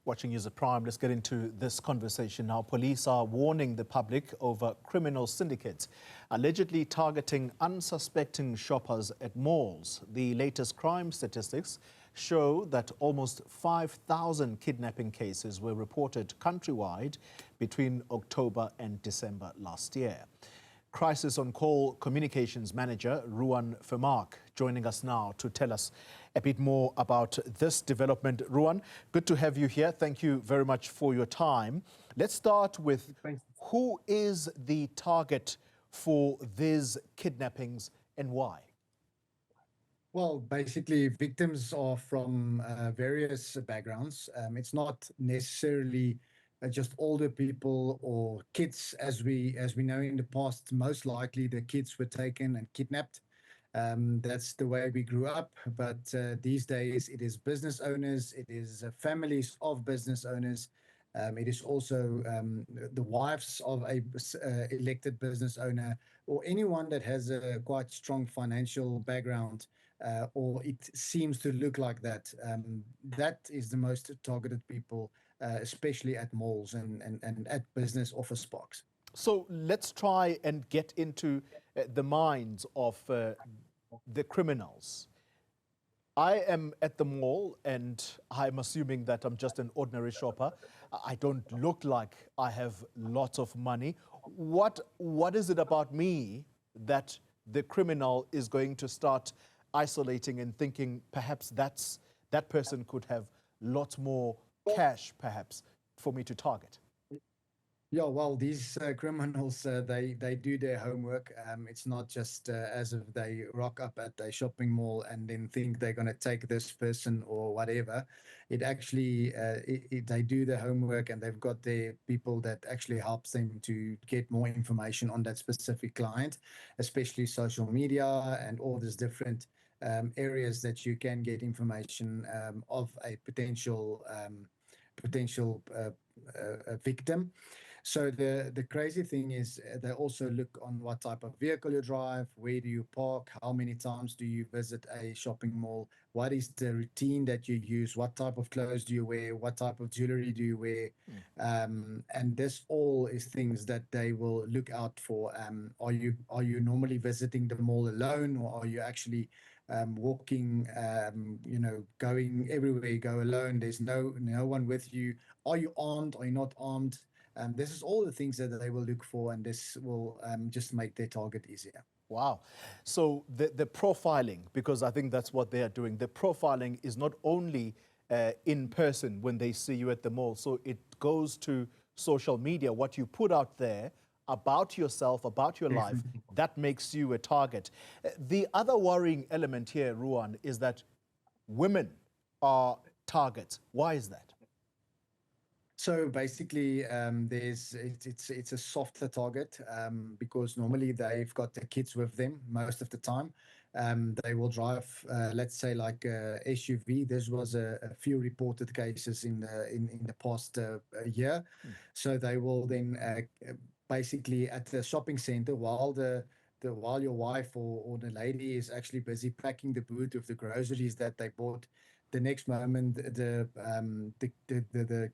Watching News at Prime, let's get into this conversation now. Police are warning the public over criminal syndicates allegedly targeting unsuspecting shoppers at malls. The latest crime statistics show that almost 5,000 kidnapping cases were reported countrywide between October and December last year. CrisisOnCall Communications Manager Ruan Vermaak joining us now to tell us a bit more about this development. Ruan, good to have you here. Thank you very much for your time. Let's start with who is the target for these kidnappings and why? Well, basically, victims are from various backgrounds. It's not necessarily just older people or kids, as we know in the past. Most likely, the kids were taken and kidnapped. That's the way we grew up. But these days, it is business owners. It is families of business owners. It is also the wives of a elected business owner, or anyone that has a quite strong financial background, or it seems to look like that. That is the most targeted people, especially at malls and at business office parks. So let's try and get into the minds of the criminals. I am at the mall and I'm assuming that I'm just an ordinary shopper. I don't look like I have lots of money. What is it about me that the criminal is going to start isolating and thinking perhaps that person could have lots more cash perhaps for me to target? Yeah, well, these criminals, they do their homework. It's not just as if they rock up at a shopping mall and then think they're going to take this person or whatever. It actually, they do their homework, and they've got their people that actually helps them to get more information on that specific client, especially social media and all these different areas that you can get information of a potential victim. So the crazy thing is they also look on what type of vehicle you drive, where do you park, how many times do you visit a shopping mall, what is the routine that you use, what type of clothes do you wear, what type of jewelry do you wear, and this all is things that they will look out for. Are you normally visiting the mall alone, or are you actually walking, going everywhere you go alone? There's no one with you. Are you armed? Are you not armed? This is all the things that they will look for, and this will just make their target easier. Wow. So the profiling, because I think that's what they are doing, the profiling is not only in person when they see you at the mall, so it goes to social media, what you put out there about yourself, about your life, that makes you a target. The other worrying element here, Ruan, is that women are targets. Why is that? So basically, it's a softer target because normally they've got the kids with them most of the time. They will drive, let's say, like a SUV. This was a few reported cases in the past year. So they will then basically at the shopping center while while your wife or the lady is actually busy packing the boot of the groceries that they bought. The next moment, the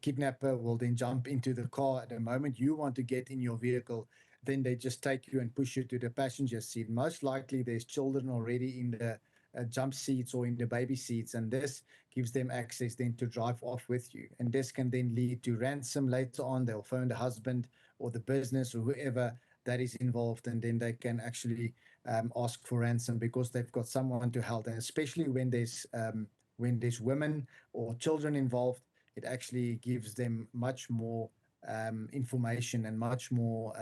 kidnapper will then jump into the car. At the moment you want to get in your vehicle, then they just take you and push you to the passenger seat. Most likely there's children already in the jump seats or in the baby seats, and this gives them access then to drive off with you. And this can then lead to ransom later on. They'll phone the husband or the business or whoever that is involved, and then they can actually ask for ransom because they've got someone to help. And especially when there's women or children involved, it actually gives them much more information and much more,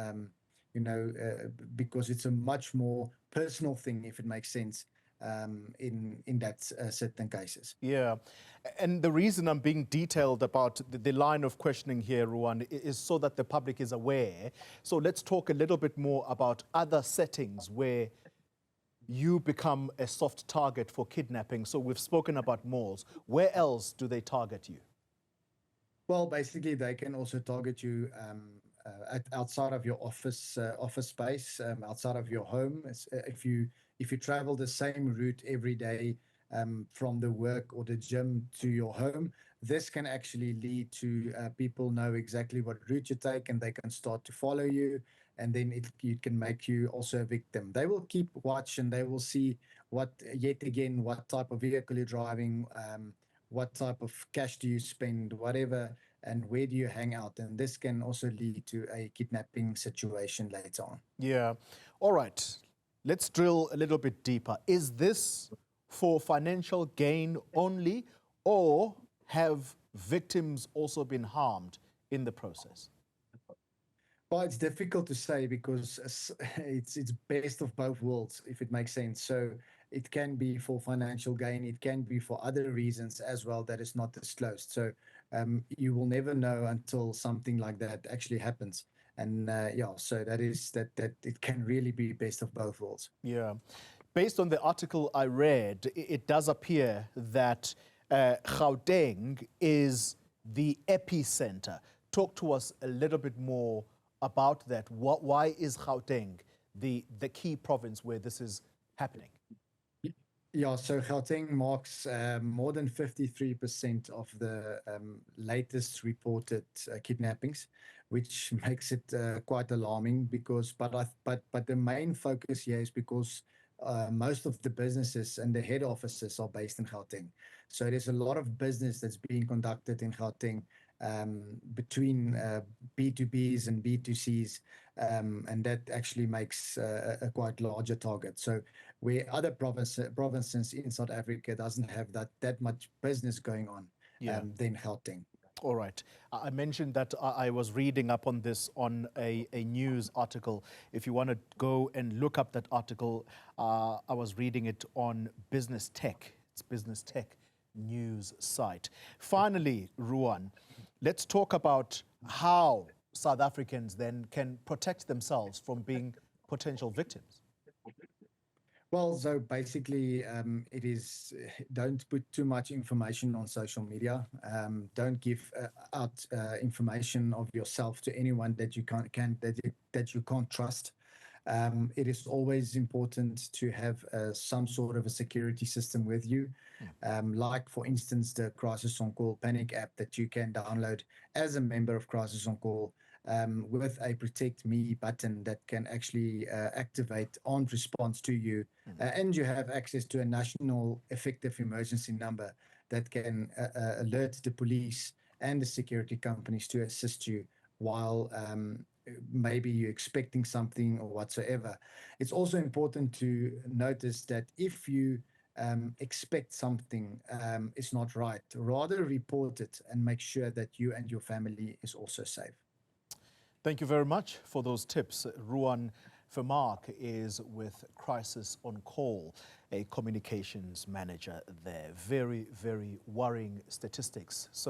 because it's a much more personal thing, if it makes sense, in that certain cases. Yeah, and the reason I'm being detailed about the line of questioning here, Ruan, is so that the public is aware. So let's talk a little bit more about other settings where you become a soft target for kidnapping. So we've spoken about malls. Where else do they target you? Well, basically, they can also target you outside of your office space, outside of your home. If you travel the same route every day from the work or the gym to your home, this can actually lead to people know exactly what route you take, and they can start to follow you, and then it can make you also a victim. They will keep watch, and they will see yet again, what type of vehicle you're driving, what type of cash do you spend, whatever, and where do you hang out. And this can also lead to a kidnapping situation later on. Yeah. All right. Let's drill a little bit deeper. Is this for financial gain only, or have victims also been harmed in the process? Well, it's difficult to say because it's best of both worlds, if it makes sense. So it can be for financial gain, it can be for other reasons as well that is not disclosed. So you will never know until something like that actually happens. And yeah, so that it can really be best of both worlds. Yeah. Based on the article I read, it does appear that Gauteng is the epicenter. Talk to us a little bit more about that. Why is Gauteng the key province where this is happening? Yeah, so Gauteng marks more than 53% of the latest reported kidnappings, which makes it quite alarming. Because, but the main focus here is because most of the businesses and the head offices are based in Gauteng. So there's a lot of business that's being conducted in Gauteng between B2Bs and B2Cs, and that actually makes a quite larger target. So where other provinces in South Africa doesn't have that much business going on, than Gauteng. All right. I mentioned that I was reading up on this on a news article. If you want to go and look up that article, I was reading it on Business Tech. It's Business Tech news site. Finally, Ruan, let's talk about how South Africans then can protect themselves from being potential victims. Well, so basically, it is don't put too much information on social media. Don't give out information of yourself to anyone that you can't trust. It is always important to have some sort of a security system with you, like, for instance, the CrisisOnCall panic app that you can download as a member of CrisisOnCall, with a Protect Me button that can actually activate armed response to you. And you have access to a national effective emergency number that can alert the police and the security companies to assist you while maybe you're expecting something or whatsoever. It's also important to notice that if you expect something is not right, rather report it and make sure that you and your family is also safe. Thank you very much for those tips. Ruan Vermaak is with CrisisOnCall, a communications manager there. Very, very worrying statistics. So